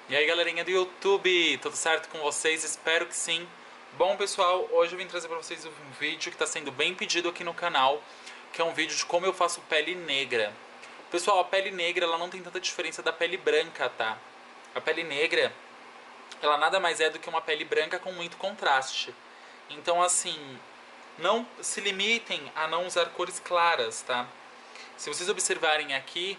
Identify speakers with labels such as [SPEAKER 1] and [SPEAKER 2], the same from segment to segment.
[SPEAKER 1] E aí, galerinha do YouTube, tudo certo com vocês? Espero que sim. Bom, pessoal, hoje eu vim trazer para vocês um vídeo que está sendo bem pedido aqui no canal, que é um vídeo de como eu faço pele negra. Pessoal, a pele negra ela não tem tanta diferença da pele branca, tá? A pele negra, ela nada mais é do que uma pele branca com muito contraste. Então, assim, não se limitem a não usar cores claras, tá? Se vocês observarem aqui,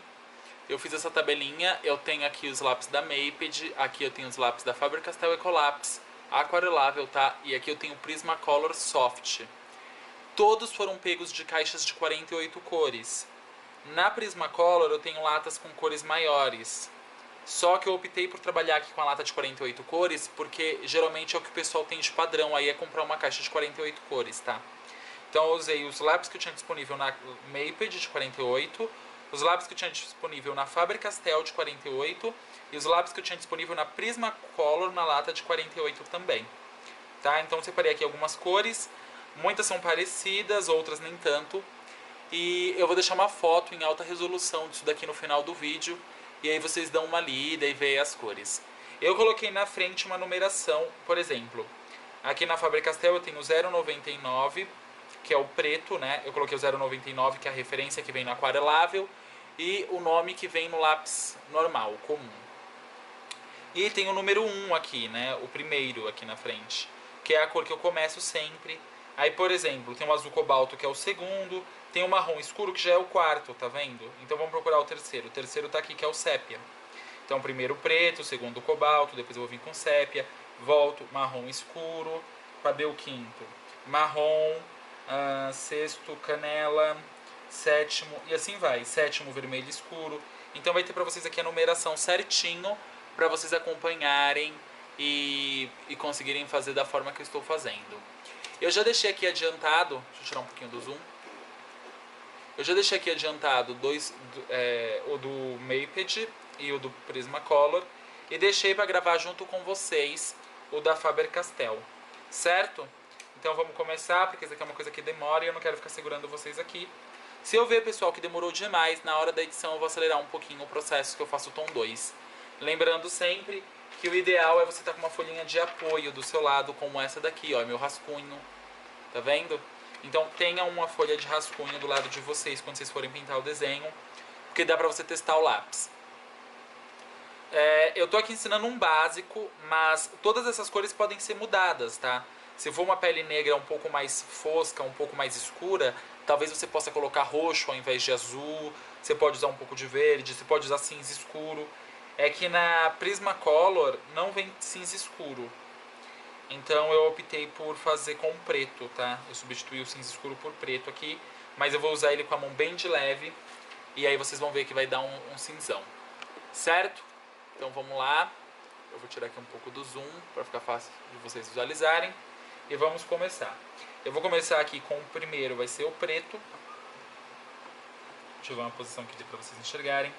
[SPEAKER 1] eu fiz essa tabelinha, eu tenho aqui os lápis da Maped, aqui eu tenho os lápis da Faber-Castell Ecolapse, aquarelável, tá? E aqui eu tenho o Prismacolor Soft. Todos foram pegos de caixas de 48 cores. Na Prismacolor eu tenho latas com cores maiores. Só que eu optei por trabalhar aqui com a lata de 48 cores, porque geralmente é o que o pessoal tem de padrão, aí é comprar uma caixa de 48 cores, tá? Então eu usei os lápis que eu tinha disponível na Maped de 48, os lápis que eu tinha disponível na Faber-Castell de 48 e os lápis que eu tinha disponível na Prismacolor na lata de 48 também. Tá? Então eu separei aqui algumas cores, muitas são parecidas, outras nem tanto. E eu vou deixar uma foto em alta resolução disso daqui no final do vídeo, e aí vocês dão uma lida e veem as cores. Eu coloquei na frente uma numeração, por exemplo, aqui na Faber-Castell eu tenho 0,99, que é o preto, né? Eu coloquei o 0,99, que é a referência que vem no aquarelável, e o nome que vem no lápis normal, comum. E tem o número 1 aqui, né? O primeiro aqui na frente, que é a cor que eu começo sempre. Aí, por exemplo, tem o azul cobalto, que é o segundo, tem o marrom escuro, que já é o quarto, tá vendo? Então vamos procurar o terceiro. O terceiro tá aqui, que é o sépia. Então, primeiro preto, segundo cobalto, depois eu vou vir com sépia, volto, marrom escuro. Cadê o quinto? Marrom, sexto, canela, sétimo, e assim vai. Sétimo, vermelho escuro. Então vai ter para vocês aqui a numeração certinho, para vocês acompanharem e conseguirem fazer da forma que eu estou fazendo. Eu já deixei aqui adiantado, deixa eu tirar um pouquinho do zoom. Eu já deixei aqui adiantado o do Maped e o do Prismacolor, e deixei para gravar junto com vocês o da Faber-Castell, certo? Então vamos começar, porque isso aqui é uma coisa que demora e eu não quero ficar segurando vocês aqui. Se eu ver, pessoal, que demorou demais, na hora da edição eu vou acelerar um pouquinho o processo, que eu faço o tom 2. Lembrando sempre que o ideal é você estar com uma folhinha de apoio do seu lado, como essa daqui, ó, meu rascunho. Tá vendo? Então tenha uma folha de rascunho do lado de vocês quando vocês forem pintar o desenho, porque dá pra você testar o lápis. Eu tô aqui ensinando um básico, mas todas essas cores podem ser mudadas, tá? Se for uma pele negra um pouco mais fosca, um pouco mais escura, talvez você possa colocar roxo ao invés de azul, você pode usar um pouco de verde, você pode usar cinza escuro. É que na Prismacolor não vem cinza escuro, então eu optei por fazer com preto, tá? Eu substituí o cinza escuro por preto aqui, mas eu vou usar ele com a mão bem de leve, e aí vocês vão ver que vai dar um cinzão, certo? Então vamos lá, eu vou tirar aqui um pouco do zoom para ficar fácil de vocês visualizarem, e vamos começar. Eu vou começar aqui com o primeiro, vai ser o preto. Deixa eu ver uma posição aqui para vocês enxergarem.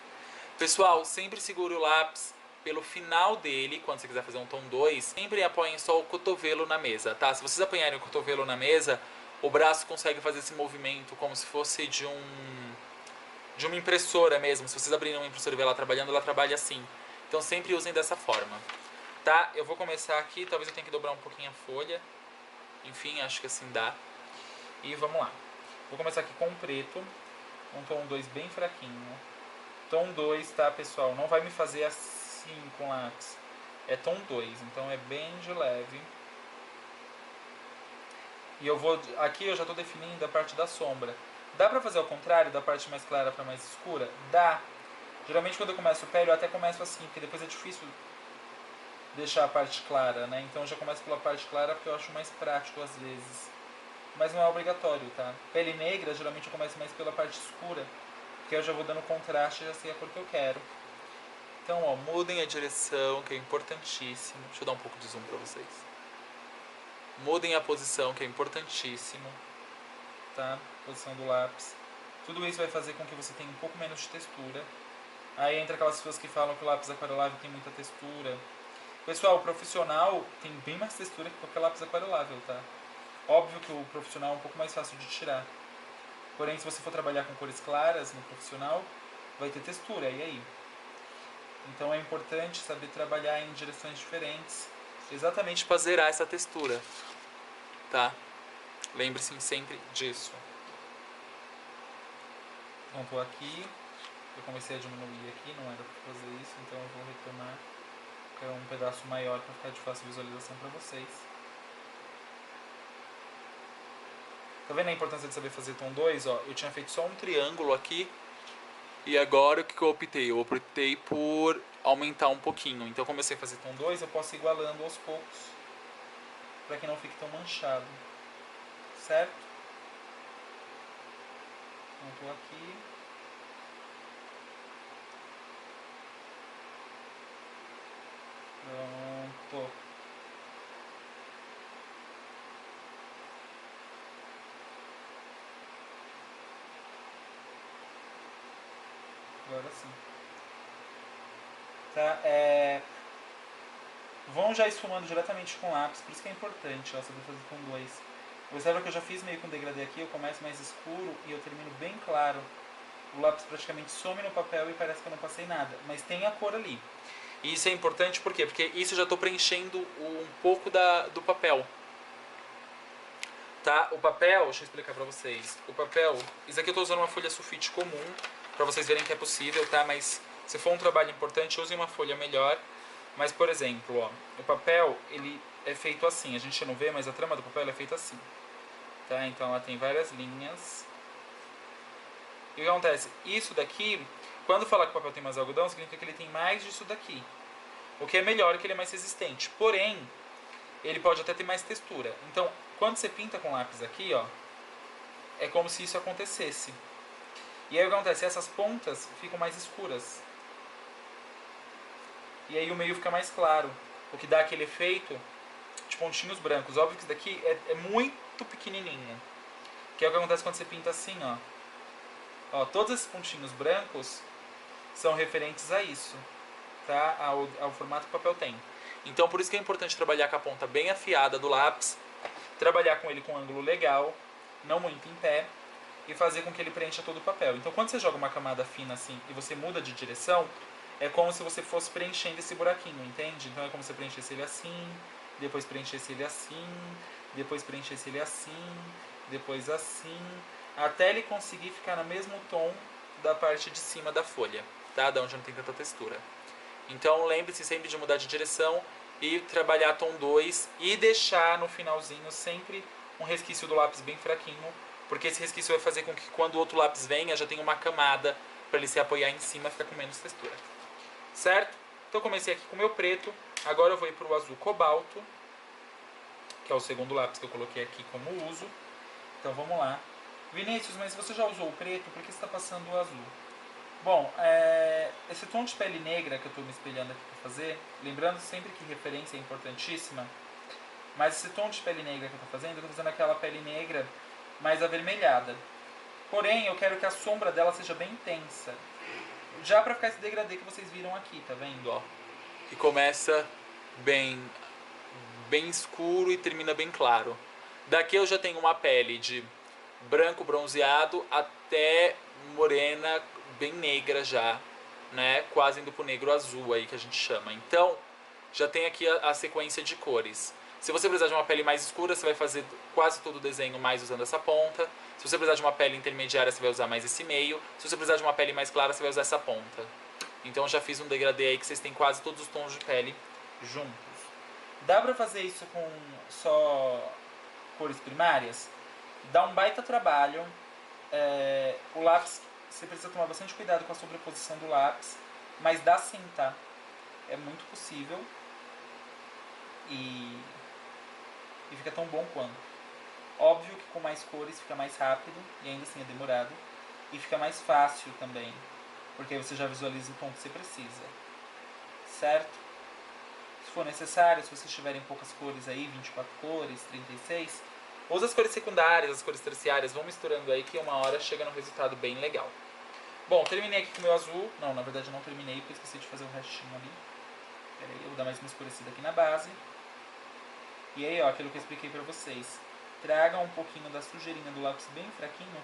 [SPEAKER 1] Pessoal, sempre segure o lápis pelo final dele, quando você quiser fazer um tom 2, sempre apoiem só o cotovelo na mesa, tá? Se vocês apanharem o cotovelo na mesa, o braço consegue fazer esse movimento como se fosse de uma impressora mesmo. Se vocês abrirem uma impressora e ver ela trabalhando, ela trabalha assim. Então sempre usem dessa forma, tá? Eu vou começar aqui, talvez eu tenha que dobrar um pouquinho a folha. Enfim, acho que assim dá. E vamos lá. Vou começar aqui com o preto, um tom 2 bem fraquinho. Tom 2, tá, pessoal? Não vai me fazer assim com lápis. É tom 2, então é bem de leve. E eu vou... Aqui eu já estou definindo a parte da sombra. Dá pra fazer ao contrário, da parte mais clara pra mais escura? Dá. Geralmente quando eu começo pele, eu até começo assim, porque depois é difícil deixar a parte clara, né? Então eu já começo pela parte clara porque eu acho mais prático às vezes. Mas não é obrigatório, tá? Pele negra, geralmente eu começo mais pela parte escura, porque eu já vou dando contraste e já sei a cor que eu quero. Então, ó, mudem a direção, que é importantíssimo. Deixa eu dar um pouco de zoom pra vocês. Mudem a posição, que é importantíssimo, tá? Posição do lápis. Tudo isso vai fazer com que você tenha um pouco menos de textura. Aí entra aquelas pessoas que falam que o lápis aquarelável tem muita textura. Pessoal, o profissional tem bem mais textura que qualquer lápis aquarelável, tá? Óbvio que o profissional é um pouco mais fácil de tirar. Porém, se você for trabalhar com cores claras no profissional, vai ter textura, e aí? Então é importante saber trabalhar em direções diferentes, exatamente para zerar essa textura, tá? Lembre-se sempre disso. Então estou aqui, eu comecei a diminuir aqui, não era para fazer isso, então eu vou retomar para um pedaço maior para ficar de fácil visualização para vocês. Tá vendo a importância de saber fazer tom 2? Ó, eu tinha feito só um triângulo aqui. E agora o que eu optei? Eu optei por aumentar um pouquinho. Então eu comecei a fazer tom 2, eu posso ir igualando aos poucos. Para que não fique tão manchado. Certo? Então estou aqui. Pronto. Agora sim. Tá? Vão já esfumando diretamente com lápis, por isso que é importante, ó, saber fazer com 2. Observa que eu já fiz meio com degradê aqui, eu começo mais escuro e eu termino bem claro. O lápis praticamente some no papel e parece que eu não passei nada, mas tem a cor ali. E isso é importante por quê? Porque isso eu já estou preenchendo um pouco do papel. Tá? O papel, deixa eu explicar pra vocês. O papel, isso aqui eu estou usando uma folha sulfite comum, pra vocês verem que é possível, tá? Mas se for um trabalho importante, use uma folha melhor. Mas, por exemplo, ó, o papel, ele é feito assim. A gente não vê, mas a trama do papel é feita assim. Tá? Então ela tem várias linhas. E o que acontece? Isso daqui, quando falar que o papel tem mais algodão, significa que ele tem mais disso daqui. O que é melhor, que ele é mais resistente. Porém, ele pode até ter mais textura. Então, quando você pinta com lápis aqui, ó, é como se isso acontecesse. E aí o que acontece? Essas pontas ficam mais escuras. E aí o meio fica mais claro. O que dá aquele efeito de pontinhos brancos. Óbvio que isso daqui é muito pequenininho. Que é o que acontece quando você pinta assim, ó. Ó, todos esses pontinhos brancos são referentes a isso, tá? Ao formato que o papel tem. Então por isso que é importante trabalhar com a ponta bem afiada do lápis, trabalhar com ele com um ângulo legal, não muito em pé, e fazer com que ele preencha todo o papel. Então quando você joga uma camada fina assim e você muda de direção, é como se você fosse preenchendo esse buraquinho, entende? Então é como se você preenchesse ele assim, depois preenchesse ele assim, depois preenchesse ele assim, depois assim, até ele conseguir ficar no mesmo tom da parte de cima da folha, tá? Da onde não tem tanta textura. Então lembre-se sempre de mudar de direção e trabalhar tom 2 e deixar no finalzinho sempre um resquício do lápis bem fraquinho, porque esse resquício vai fazer com que quando o outro lápis venha já tenha uma camada para ele se apoiar em cima e ficar com menos textura. Certo? Então eu comecei aqui com o meu preto, agora eu vou ir para o azul cobalto, que é o segundo lápis que eu coloquei aqui como uso. Então vamos lá. Vinícius, mas você já usou o preto, por que você está passando o azul? Bom, esse tom de pele negra que eu estou me espelhando aqui para fazer, lembrando sempre que referência é importantíssima, mas esse tom de pele negra que eu estou fazendo, eu estou fazendo aquela pele negra mais avermelhada. Porém, eu quero que a sombra dela seja bem intensa. Já para ficar esse degradê que vocês viram aqui, tá vendo? Ó, que começa bem escuro e termina bem claro. Daqui eu já tenho uma pele de branco bronzeado até morena, bem negra já, né? Quase indo pro negro azul aí que a gente chama. Então, já tem aqui a sequência de cores. Se você precisar de uma pele mais escura, você vai fazer quase todo o desenho mais usando essa ponta. Se você precisar de uma pele intermediária, você vai usar mais esse meio. Se você precisar de uma pele mais clara, você vai usar essa ponta. Então eu já fiz um degradê aí que vocês têm quase todos os tons de pele juntos. Dá pra fazer isso com só cores primárias? Dá um baita trabalho. O lápis, você precisa tomar bastante cuidado com a sobreposição do lápis, mas dá sim, tá? É muito possível e fica tão bom quanto. Óbvio que com mais cores fica mais rápido e ainda assim é demorado, e fica mais fácil também, porque aí você já visualiza o tom que você precisa, certo? Se for necessário, se vocês tiverem poucas cores aí, 24 cores, 36, usa as cores secundárias, as cores terciárias, vão misturando aí que uma hora chega num resultado bem legal. Bom, terminei aqui com o meu azul. Não, na verdade não terminei porque eu esqueci de fazer o restinho ali. Pera aí, eu vou dar mais uma escurecida aqui na base. E aí, ó, aquilo que eu expliquei pra vocês. Traga um pouquinho da sujeirinha do lápis bem fraquinho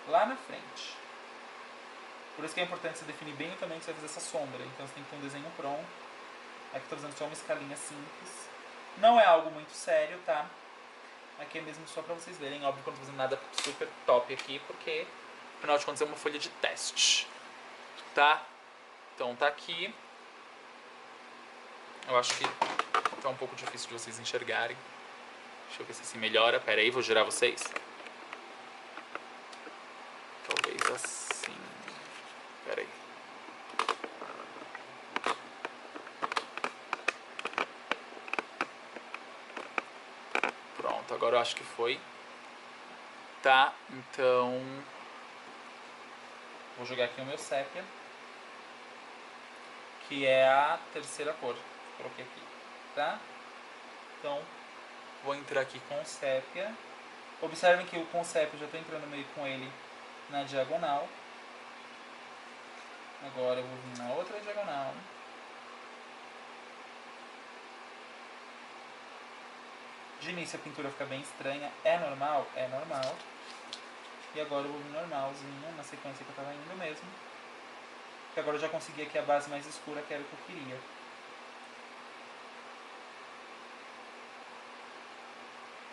[SPEAKER 1] lá na frente. Por isso que é importante você definir bem o tamanho que você vai fazer essa sombra. Então você tem que ter um desenho pronto. Aqui eu tô usando só uma escalinha simples. Não é algo muito sério, tá? Aqui é mesmo só pra vocês verem. Óbvio que eu não tô fazendo nada super top aqui, porque afinal de contas é uma folha de teste. Tá? Então tá aqui. Eu acho que tá um pouco difícil de vocês enxergarem. Deixa eu ver se assim melhora. Pera aí, vou girar vocês. Talvez assim. Pera aí. Pronto, agora eu acho que foi. Tá, então... Vou jogar aqui o meu sépia, que é a terceira cor. Coloquei aqui, tá? Então, vou entrar aqui com o sépia. Observem que com o sépia eu já estou entrando meio com ele na diagonal. Agora eu vou vir na outra diagonal. De início a pintura fica bem estranha. É normal? É normal. E agora eu vou vir normalzinho, na sequência que eu estava indo mesmo. Porque agora eu já consegui aqui a base mais escura, que era o que eu queria.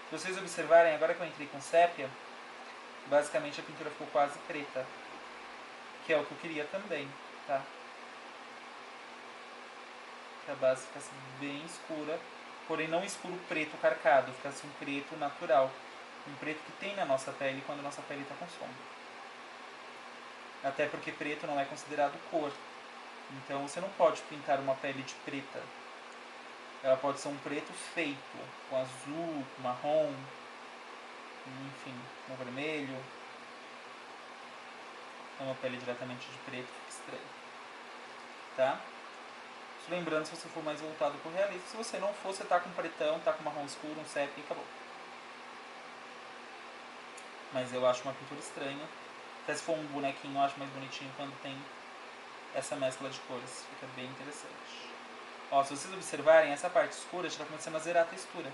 [SPEAKER 1] Se vocês observarem, agora que eu entrei com sépia, basicamente a pintura ficou quase preta. Que é o que eu queria também, tá? Que a base ficasse bem escura, porém não escuro preto carcado, ficasse um preto natural. Um preto que tem na nossa pele quando a nossa pele está com sombra. Até porque preto não é considerado cor. Então você não pode pintar uma pele de preta. Ela pode ser um preto feito, com azul, com marrom, enfim, com vermelho. Uma pele diretamente de preto fica estranho. Tá? Lembrando, se você for mais voltado para o realismo, se você não for, você tá com pretão, tá com marrom escuro, um sépia e acabou. Mas eu acho uma pintura estranha. Até se for um bonequinho, eu acho mais bonitinho quando tem essa mescla de cores. Fica bem interessante. Ó, se vocês observarem, essa parte escura já está começando a zerar a textura.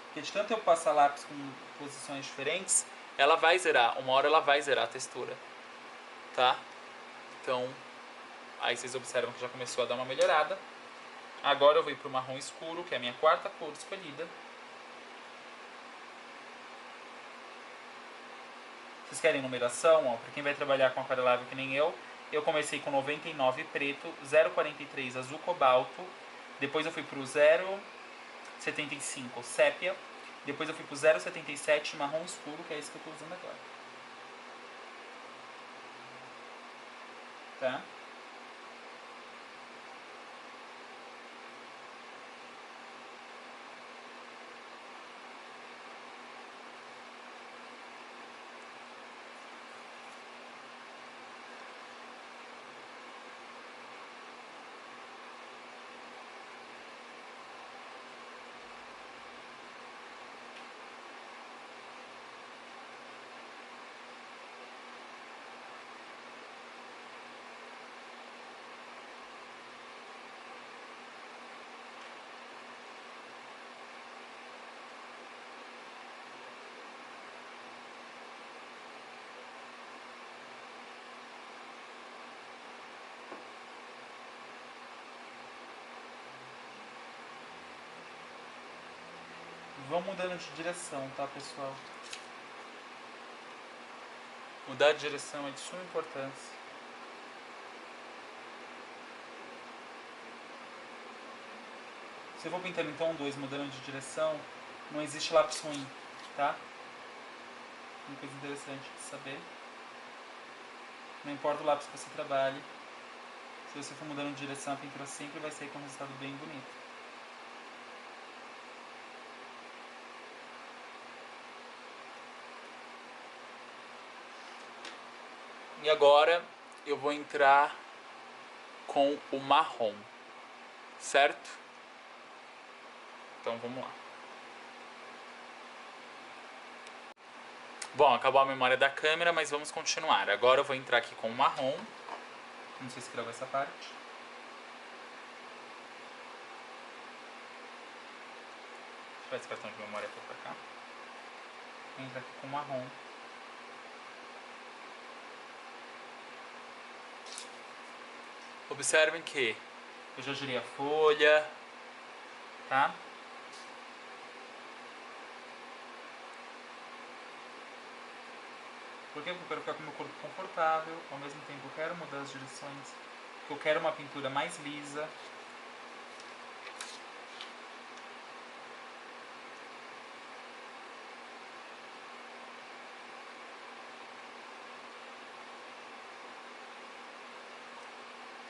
[SPEAKER 1] Porque de tanto eu passar lápis com posições diferentes, ela vai zerar. Uma hora ela vai zerar a textura. Tá? Então, aí vocês observam que já começou a dar uma melhorada. Agora eu vou ir para o marrom escuro, que é a minha quarta cor escolhida. Vocês querem numeração? Ó, para quem vai trabalhar com aquarelável que nem eu comecei com 99 preto, 0,43 azul cobalto, depois eu fui para o 0,75 sépia, depois eu fui para o 0,77 marrom escuro, que é esse que eu estou usando agora. Tá? Vão mudando de direção, tá, pessoal? Mudar de direção é de suma importância. Se eu vou pintando então 2 mudando de direção, não existe lápis ruim, tá? Uma coisa interessante de saber. Não importa o lápis que você trabalhe, se você for mudando de direção, a pintura sempre vai sair com um resultado bem bonito. E agora eu vou entrar com o marrom, certo? Então vamos lá. Bom, acabou a memória da câmera, mas vamos continuar. Agora eu vou entrar aqui com o marrom. Não sei se grava essa parte. Deixa eu tirar esse cartão de memória pra cá. Entra aqui com o marrom. Observem que eu já girei a folha, tá? Porque eu quero ficar com o meu corpo confortável, ao mesmo tempo eu quero mudar as direções, porque eu quero uma pintura mais lisa.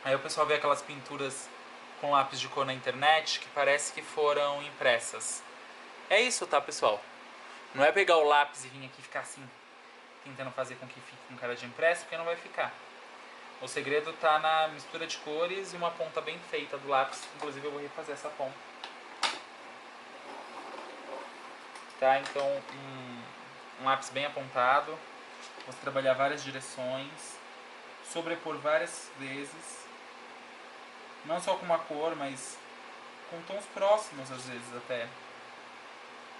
[SPEAKER 1] Aí o pessoal vê aquelas pinturas com lápis de cor na internet que parece que foram impressas. É isso, tá, pessoal? Não é pegar o lápis e vir aqui ficar assim, tentando fazer com que fique com cara de impresso, porque não vai ficar. O segredo tá na mistura de cores e uma ponta bem feita do lápis. Inclusive eu vou refazer essa ponta. Tá, então um lápis bem apontado. Vou trabalhar várias direções. Sobrepor várias vezes. Não só com uma cor, mas com tons próximos às vezes até.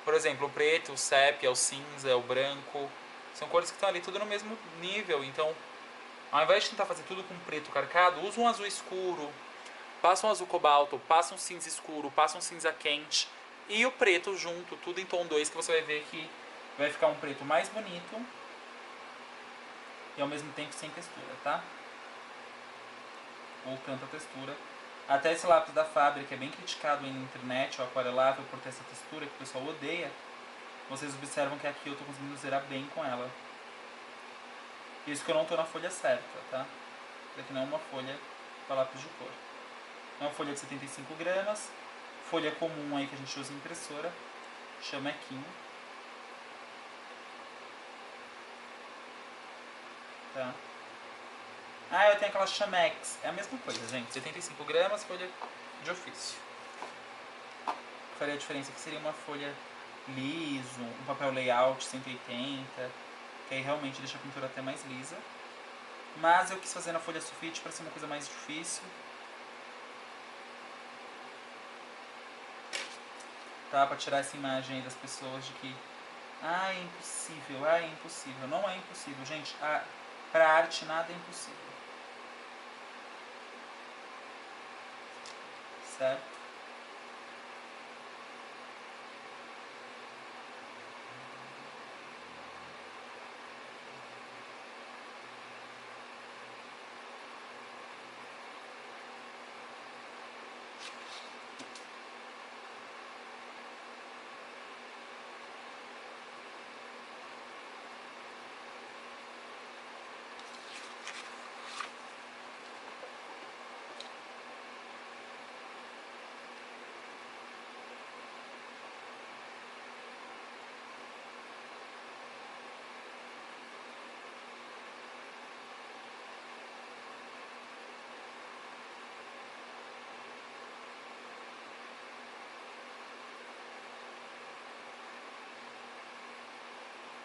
[SPEAKER 1] Por exemplo, o preto, o sépia, o cinza, o branco. São cores que estão ali tudo no mesmo nível. Então, ao invés de tentar fazer tudo com preto carcado, usa um azul escuro. Passa um azul cobalto, passa um cinza escuro, passa um cinza quente. E o preto junto, tudo em tom 2, que você vai ver que vai ficar um preto mais bonito. E ao mesmo tempo sem textura, tá? Ou tanta textura. Até esse lápis da Faber, que é bem criticado na internet, o aquarelável, por ter essa textura que o pessoal odeia, vocês observam que aqui eu estou conseguindo zerar bem com ela. Isso que eu não estou na folha certa, tá? Isso aqui não é uma folha para lápis de cor. É uma folha de 75 gramas, folha comum aí que a gente usa em impressora, chamequinho. Tá? Ah, eu tenho aquela Chamex. É a mesma coisa, gente. 75 gramas, folha de ofício. Faria a diferença que seria uma folha liso, um papel layout 180, que aí realmente deixa a pintura até mais lisa. Mas eu quis fazer na folha sulfite para ser uma coisa mais difícil. Tá? Para tirar essa imagem aí das pessoas de que é impossível, é impossível. Não é impossível, gente. Para arte nada é impossível. Certo?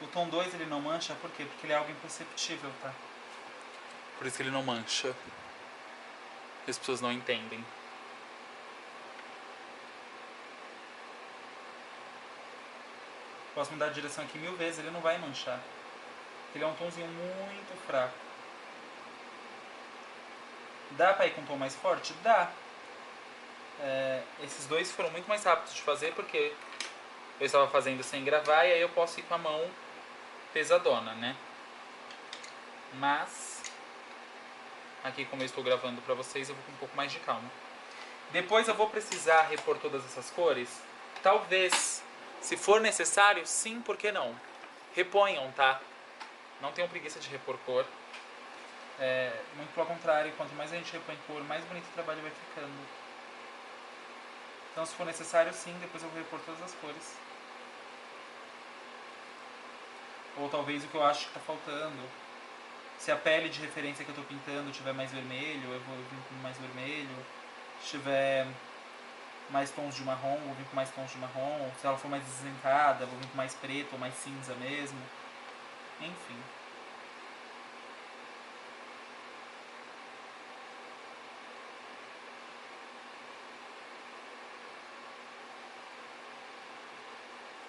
[SPEAKER 1] O tom 2 ele não mancha, por quê? Porque ele é algo imperceptível, tá? Por isso que ele não mancha. As pessoas não entendem. Posso mudar a direção aqui 1000 vezes, ele não vai manchar. Ele é um tomzinho muito fraco. Dá pra ir com um tom mais forte? Dá. Esses dois foram muito mais rápidos de fazer porque eu estava fazendo sem gravar e aí eu posso ir com a mão pesadona, né? Mas aqui, como eu estou gravando pra vocês, eu vou com um pouco mais de calma. Depois eu vou precisar repor todas essas cores. Talvez, se for necessário, sim, por que não? Reponham, tá? Não tenham preguiça de repor cor. Muito pelo contrário, quanto mais a gente repõe cor, mais bonito o trabalho vai ficando. Então, se for necessário, sim, depois eu vou repor todas as cores. Ou talvez o que eu acho que está faltando. Se a pele de referência que eu estou pintando tiver mais vermelho, eu vou vir com mais vermelho. Se tiver mais tons de marrom, eu vou vir com mais tons de marrom. Se ela for mais acinzentada, eu vou vir com mais preto ou mais cinza mesmo. Enfim.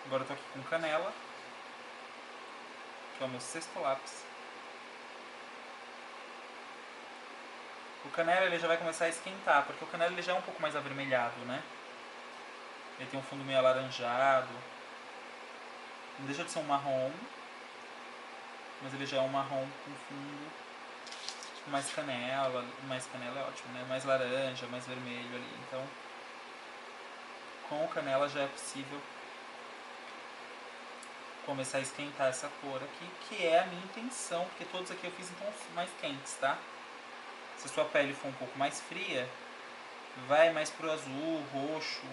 [SPEAKER 1] Agora eu tô aqui com canela, que é o meu sexto lápis. O canela ele já vai começar a esquentar, porque o canela ele já é um pouco mais avermelhado, né? Ele tem um fundo meio alaranjado. Não deixa de ser um marrom, mas ele já é um marrom com fundo mais canela é ótimo, né? Mais laranja, mais vermelho ali. Então, com o canela já é possível começar a esquentar essa cor aqui, que é a minha intenção, porque todos aqui eu fiz em tons mais quentes, tá? Se a sua pele for um pouco mais fria, vai mais pro azul, roxo,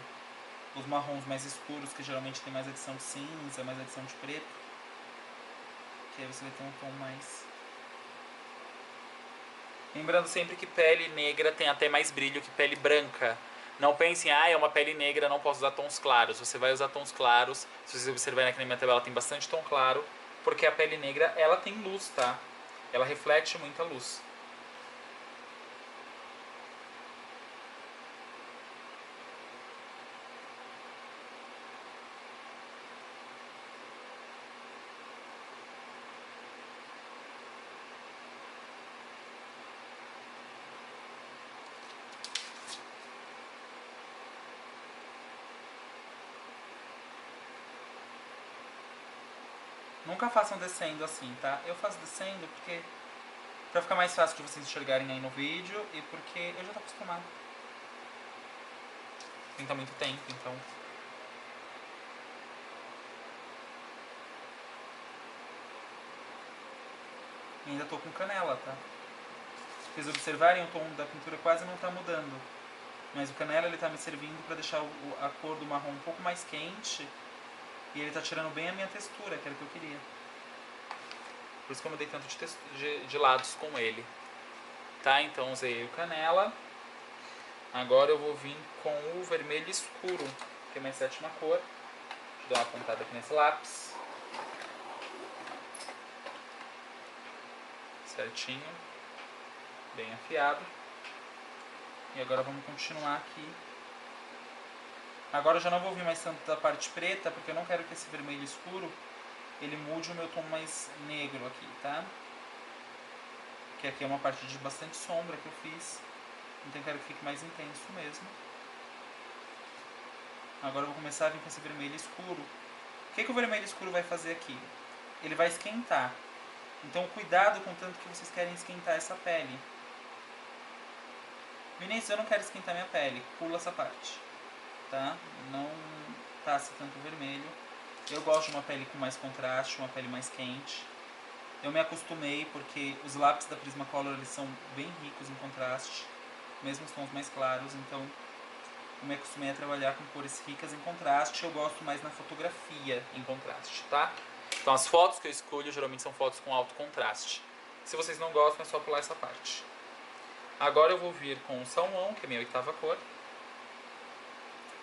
[SPEAKER 1] os marrons mais escuros, que geralmente tem mais adição de cinza, mais adição de preto, que aí você vai ter um tom mais... Lembrando sempre que pele negra tem até mais brilho que pele branca. Não pensem, é uma pele negra, não posso usar tons claros. Você vai usar tons claros. Se vocês observarem aqui na minha tabela, tem bastante tom claro. Porque a pele negra, ela tem luz, tá? Ela reflete muita luz. Nunca façam descendo assim, tá? Eu faço descendo porque... pra ficar mais fácil de vocês enxergarem aí no vídeo e porque eu já tô acostumado. Tem tá muito tempo, então... E ainda tô com canela, tá? Se vocês observarem, o tom da pintura quase não tá mudando. Mas o canela ele tá me servindo pra deixar a cor do marrom um pouco mais quente. E ele tá tirando bem a minha textura, que era o que eu queria. Por isso que eu mudei tanto de lados com ele. Tá, então usei o canela. Agora eu vou vir com o vermelho escuro, que é a minha sétima cor. Deixa eu dar uma apontada aqui nesse lápis. Certinho. Bem afiado. E agora vamos continuar aqui. Agora eu já não vou vir mais tanto da parte preta, porque eu não quero que esse vermelho escuro ele mude o meu tom mais negro aqui, tá? Que aqui é uma parte de bastante sombra que eu fiz. Então eu quero que fique mais intenso mesmo. Agora eu vou começar a vir com esse vermelho escuro. O que o vermelho escuro vai fazer aqui? Ele vai esquentar. Então cuidado com o tanto que vocês querem esquentar essa pele. Vinícius, eu não quero esquentar minha pele. Pula essa parte. Tá? Não passe tanto vermelho. Eu gosto de uma pele com mais contraste, uma pele mais quente. Eu me acostumei porque os lápis da Prismacolor eles são bem ricos em contraste, mesmo os tons mais claros, então eu me acostumei a trabalhar com cores ricas em contraste. Eu gosto mais na fotografia em contraste, tá? Então as fotos que eu escolho geralmente são fotos com alto contraste. Se vocês não gostam é só pular essa parte. Agora eu vou vir com o salmão, que é a minha oitava cor.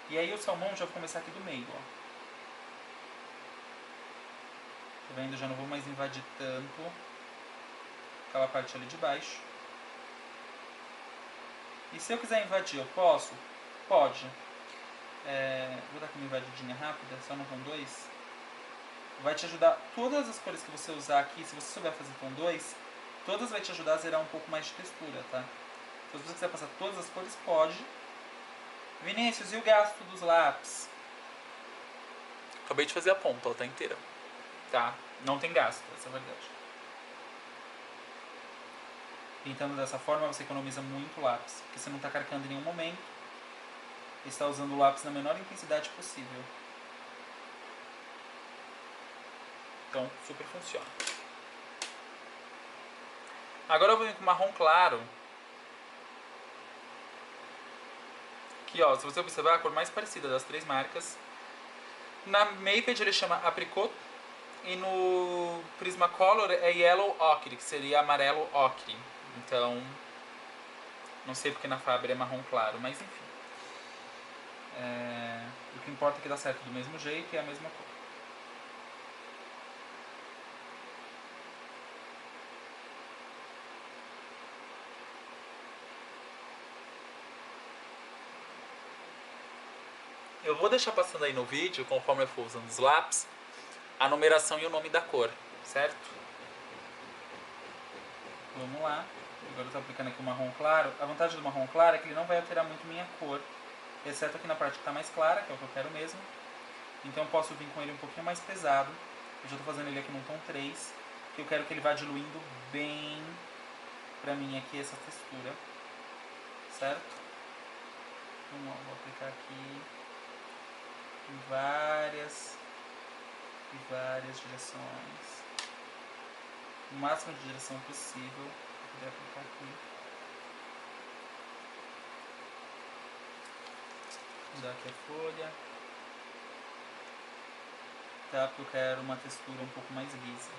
[SPEAKER 1] E aí o salmão já vou começar aqui do meio, ó. Tá vendo? Já não vou mais invadir tanto aquela parte ali de baixo. E se eu quiser invadir, eu posso? Pode. Vou dar aqui uma invadidinha rápida, só no tom 2. Vai te ajudar, todas as cores que você usar aqui, se você souber fazer tom 2, todas vai te ajudar a zerar um pouco mais de textura, tá? Então se você quiser passar todas as cores, pode. Vinícius, e o gasto dos lápis? Acabei de fazer a ponta, ela tá inteira. Tá? Não tem gasto, essa é a verdade. Pintando dessa forma você economiza muito lápis, porque você não está carcando em nenhum momento. E está usando o lápis na menor intensidade possível. Então, super funciona. Agora eu vou vir com marrom claro. Aqui, ó, se você observar, a cor mais parecida das três marcas. Na Maped ele chama Apricot. E no Prismacolor é Yellow Ochre, que seria amarelo ocre. Então, não sei porque na Faber é marrom claro, mas enfim. O que importa é que dá certo do mesmo jeito e é a mesma cor. Eu vou deixar passando aí no vídeo, conforme eu for usando os lápis, a numeração e o nome da cor, certo? Vamos lá. Agora eu tô aplicando aqui o marrom claro. A vantagem do marrom claro é que ele não vai alterar muito minha cor, exceto aqui na parte que tá mais clara, que é o que eu quero mesmo. Então eu posso vir com ele um pouquinho mais pesado. Eu já tô fazendo ele aqui no tom 3, que eu quero que ele vá diluindo bem pra mim aqui essa textura, certo? Então, ó, vou aplicar aqui em várias direções, o máximo de direção possível para poder aplicar aqui. Vou dar aqui a folha, tá? Porque eu quero uma textura um pouco mais lisa.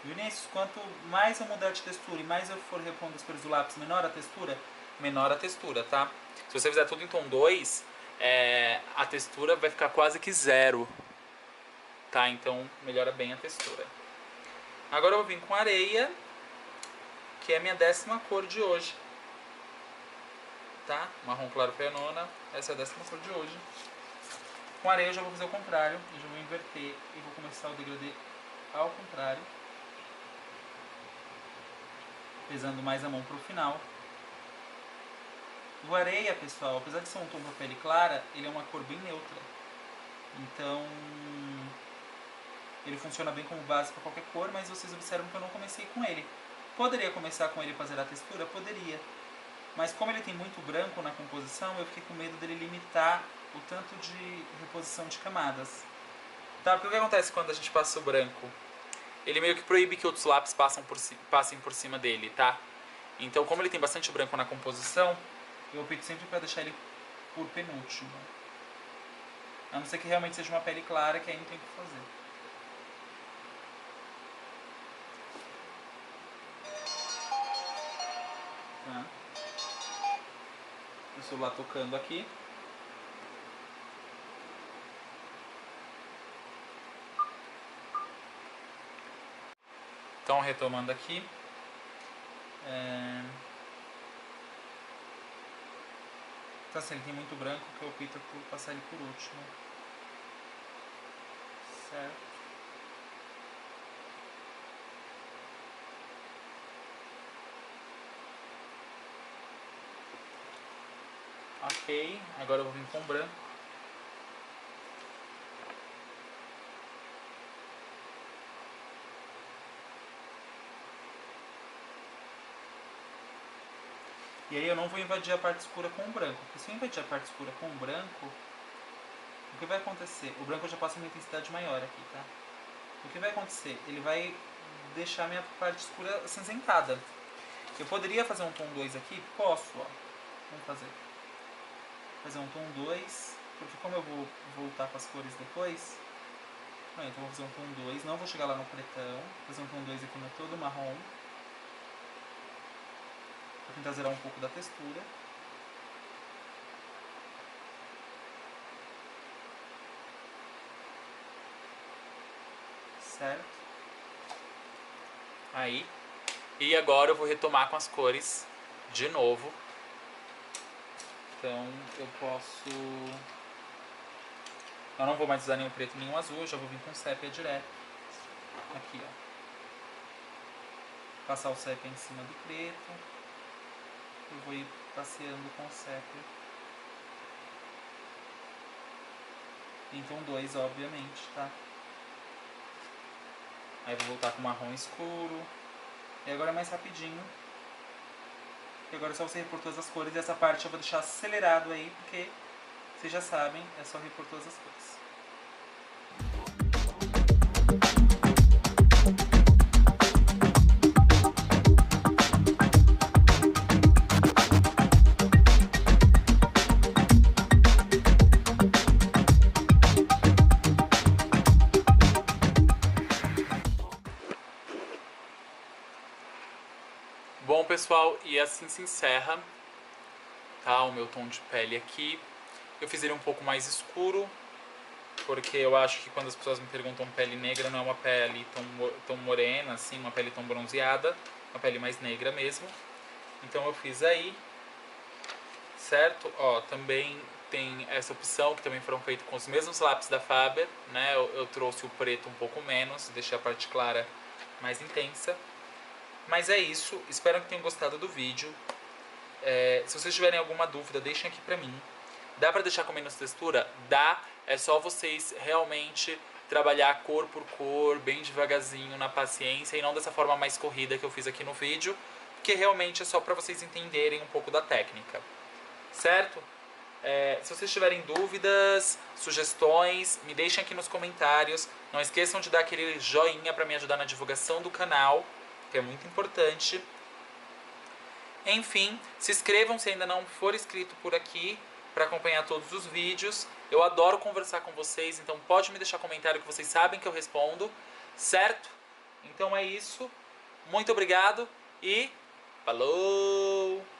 [SPEAKER 1] Vinícius, quanto mais eu mudar de textura e mais eu for repondo as cores do lápis, menor a textura? Menor a textura, tá? Se você fizer tudo em tom 2, a textura vai ficar quase que zero, tá? Então melhora bem a textura. Agora eu vou vir com areia, que é a minha 10ª cor de hoje, tá? Marrom claro penona, essa é a 10ª cor de hoje. Com areia eu já vou fazer o contrário, eu já vou inverter e vou começar o degradê ao contrário, pesando mais a mão pro final. O areia, pessoal, apesar de ser um tom para pele clara, ele é uma cor bem neutra. Então, ele funciona bem como base para qualquer cor, mas vocês observam que eu não comecei com ele. Poderia começar com ele para zerar a textura? Poderia. Mas como ele tem muito branco na composição, eu fiquei com medo dele limitar o tanto de reposição de camadas. Tá, porque o que acontece quando a gente passa o branco? Ele meio que proíbe que outros lápis passem por cima dele, tá? Então, como ele tem bastante branco na composição, eu opto sempre para deixar ele por penúltimo. A não ser que realmente seja uma pele clara, que aí não tem o que fazer. Tá? O celular tocando aqui. Então, retomando aqui. Então, assim, ele tem muito branco, que eu opto por passar ele por último. Certo? Ok, agora eu vou vir com branco. E aí eu não vou invadir a parte escura com o branco, porque se eu invadir a parte escura com o branco, o que vai acontecer? O branco já passa uma intensidade maior aqui, tá? O que vai acontecer? Ele vai deixar a minha parte escura acinzentada. Eu poderia fazer um tom 2 aqui? Posso, ó. Vamos fazer um tom 2, porque como eu vou voltar com as cores depois, então eu vou fazer um tom 2, não vou chegar lá no pretão, vou fazer um tom 2 aqui no todo marrom, para tentar zerar um pouco da textura. Certo? Aí. E agora eu vou retomar com as cores de novo. Então eu posso... Eu não vou mais usar nenhum preto, nenhum azul, eu já vou vir com sépia direto. Aqui, ó. Passar o sépia em cima do preto. Eu vou ir passeando com o sépia. Em tom 2, obviamente, tá? Aí vou voltar com marrom escuro. E agora é mais rapidinho. E agora é só você repor todas as cores. E essa parte eu vou deixar acelerado aí, porque vocês já sabem, é só repor todas as cores. Bom, pessoal, e assim se encerra, tá, o meu tom de pele aqui. Eu fiz ele um pouco mais escuro, porque eu acho que quando as pessoas me perguntam pele negra, não é uma pele tão morena, assim, uma pele tão bronzeada, uma pele mais negra mesmo. Então eu fiz aí, certo? Ó, também tem essa opção, que também foram feitos com os mesmos lápis da Faber, né? Eu trouxe o preto um pouco menos, deixei a parte clara mais intensa. Mas é isso, espero que tenham gostado do vídeo. Se vocês tiverem alguma dúvida, deixem aqui pra mim. Dá pra deixar com menos textura? Dá, é só vocês realmente trabalhar cor por cor, bem devagarzinho, na paciência, e não dessa forma mais corrida que eu fiz aqui no vídeo, porque realmente é só pra vocês entenderem um pouco da técnica, certo? Se vocês tiverem dúvidas, sugestões, me deixem aqui nos comentários. Não esqueçam de dar aquele joinha para me ajudar na divulgação do canal, que é muito importante. Enfim, se inscrevam se ainda não for inscrito por aqui, para acompanhar todos os vídeos. Eu adoro conversar com vocês, então pode me deixar comentário que vocês sabem que eu respondo, certo? Então é isso. Muito obrigado e falou!